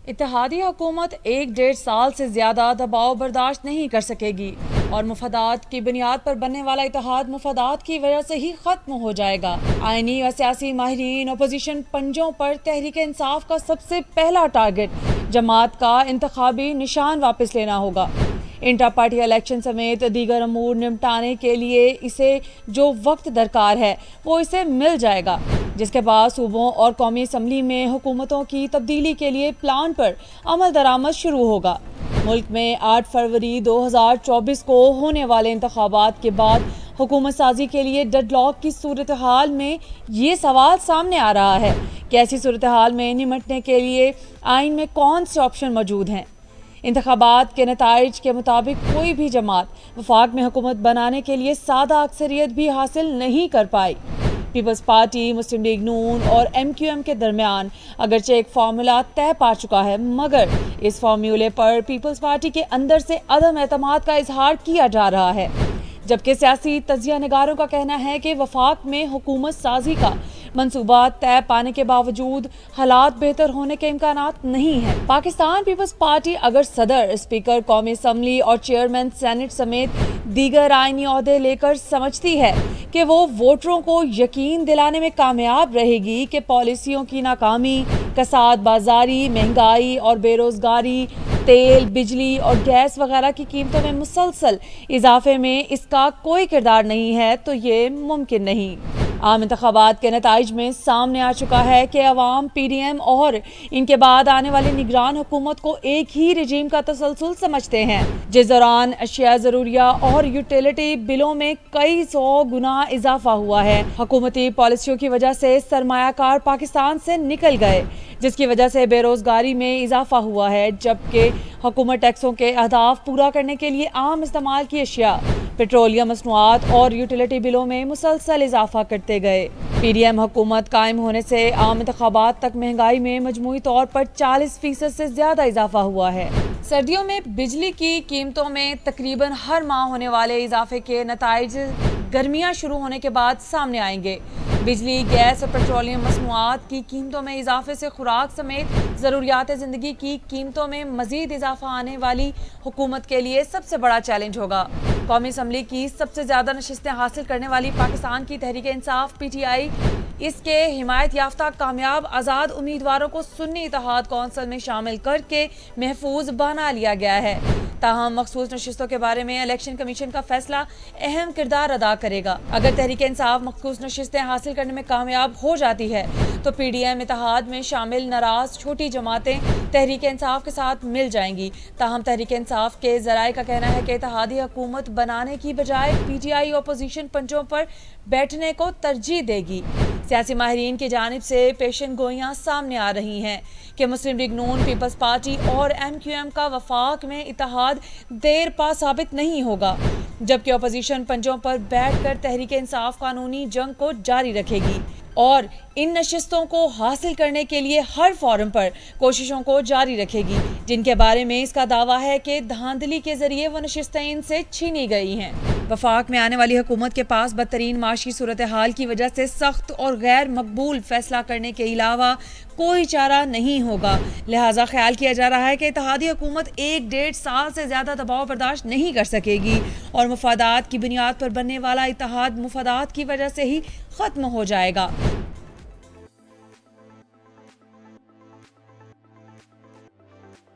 اتحادی حکومت 1.5 سال سے زیادہ دباؤ برداشت نہیں کر سکے گی اور مفادات کی بنیاد پر بننے والا اتحاد مفادات کی وجہ سے ہی ختم ہو جائے گا۔ آئینی و سیاسی ماہرین اپوزیشن پنجوں پر تحریک انصاف کا سب سے پہلا ٹارگٹ جماعت کا انتخابی نشان واپس لینا ہوگا۔ انٹرا پارٹی الیکشن سمیت دیگر امور نمٹانے کے لیے اسے جو وقت درکار ہے وہ اسے مل جائے گا، جس کے بعد صوبوں اور قومی اسمبلی میں حکومتوں کی تبدیلی کے لیے پلان پر عمل درآمد شروع ہوگا۔ ملک میں 8 فروری 2024 کو ہونے والے انتخابات کے بعد حکومت سازی کے لیے ڈیڈ لاک کی صورتحال میں یہ سوال سامنے آ رہا ہے کہ ایسی صورتحال میں نمٹنے کے لیے آئین میں کون سے آپشن موجود ہیں۔ انتخابات کے نتائج کے مطابق کوئی بھی جماعت وفاق میں حکومت بنانے کے لیے سادہ اکثریت بھی حاصل نہیں کر پائی۔ پیپلز پارٹی، مسلم لیگ نون اور MQM کے درمیان اگرچہ ایک فارمولا طے پا چکا ہے، مگر اس فارمولے پر پیپلز پارٹی کے اندر سے عدم اعتماد کا اظہار کیا جا رہا ہے، جبکہ سیاسی تجزیہ نگاروں کا کہنا ہے کہ وفاق میں حکومت سازی کا منصوبہ طے پانے کے باوجود حالات بہتر ہونے کے امکانات نہیں ہیں۔ پاکستان پیپلز پارٹی اگر صدر، اسپیکر قومی اسمبلی اور چیئرمین سینٹ سمیت دیگر آئینی عہدے لے کر سمجھتی ہے کہ وہ ووٹروں کو یقین دلانے میں کامیاب رہے گی کہ پالیسیوں کی ناکامی، کساد بازاری، مہنگائی اور بے روزگاری، تیل، بجلی اور گیس وغیرہ کی قیمتوں میں مسلسل اضافے میں اس کا کوئی کردار نہیں ہے، تو یہ ممکن نہیں۔ عام انتخابات کے نتائج میں سامنے آ چکا ہے کہ عوام PDM اور ان کے بعد آنے والی نگران حکومت کو ایک ہی رجیم کا تسلسل سمجھتے ہیں، جس دوران اشیاء ضروریہ اور یوٹیلیٹی بلوں میں کئی 100 گنا اضافہ ہوا ہے۔ حکومتی پالیسیوں کی وجہ سے سرمایہ کار پاکستان سے نکل گئے، جس کی وجہ سے بے روزگاری میں اضافہ ہوا ہے، جبکہ حکومت ٹیکسوں کے اہداف پورا کرنے کے لیے عام استعمال کی اشیاء، پیٹرولیم مصنوعات اور یوٹیلیٹی بلوں میں مسلسل اضافہ کرتے گئے۔ PDM حکومت قائم ہونے سے عام انتخابات تک مہنگائی میں مجموعی طور پر 40% سے زیادہ اضافہ ہوا ہے۔ سردیوں میں بجلی کی قیمتوں میں تقریباً ہر ماہ ہونے والے اضافے کے نتائج گرمیاں شروع ہونے کے بعد سامنے آئیں گے۔ بجلی، گیس اور پیٹرولیم مصنوعات کی قیمتوں میں اضافے سے خوراک سمیت ضروریات زندگی کی قیمتوں میں مزید اضافہ آنے والی حکومت کے لیے سب سے بڑا چیلنج ہوگا۔ قومی اسمبلی کی سب سے زیادہ نشستیں حاصل کرنے والی پاکستان کی تحریک انصاف PTI، اس کے حمایت یافتہ کامیاب آزاد امیدواروں کو سنی اتحاد کونسل میں شامل کر کے محفوظ بنا لیا گیا ہے۔ تاہم مخصوص نشستوں کے بارے میں الیکشن کمیشن کا فیصلہ اہم کردار ادا کرے گا۔ اگر تحریک انصاف مخصوص نشستیں حاصل کرنے میں کامیاب ہو جاتی ہے تو PDM اتحاد میں شامل ناراض چھوٹی جماعتیں تحریک انصاف کے ساتھ مل جائیں گی۔ تاہم تحریک انصاف کے ذرائع کا کہنا ہے کہ اتحادی حکومت بنانے کی بجائے PTI اپوزیشن پنچوں پر بیٹھنے کو ترجیح دے گی۔ سیاسی ماہرین کی جانب سے پیشن گوئیاں سامنے آ رہی ہیں کہ مسلم لیگ نون، پیپلز پارٹی اور MQM کا وفاق میں اتحاد دیر پا ثابت نہیں ہوگا، جبکہ اپوزیشن پنجوں پر بیٹھ کر تحریک انصاف قانونی جنگ کو جاری رکھے گی اور ان نشستوں کو حاصل کرنے کے لیے ہر فورم پر کوششوں کو جاری رکھے گی، جن کے بارے میں اس کا دعویٰ ہے کہ دھاندلی کے ذریعے وہ نشستیں ان سے چھینی گئی ہیں۔ وفاق میں آنے والی حکومت کے پاس بدترین معاشی صورتحال کی وجہ سے سخت اور غیر مقبول فیصلہ کرنے کے علاوہ کوئی چارہ نہیں ہوگا، لہٰذا خیال کیا جا رہا ہے کہ اتحادی حکومت 1.5 سال سے زیادہ دباؤ برداشت نہیں کر سکے گی اور مفادات کی بنیاد پر بننے والا اتحاد مفادات کی وجہ سے ہی ختم ہو جائے گا۔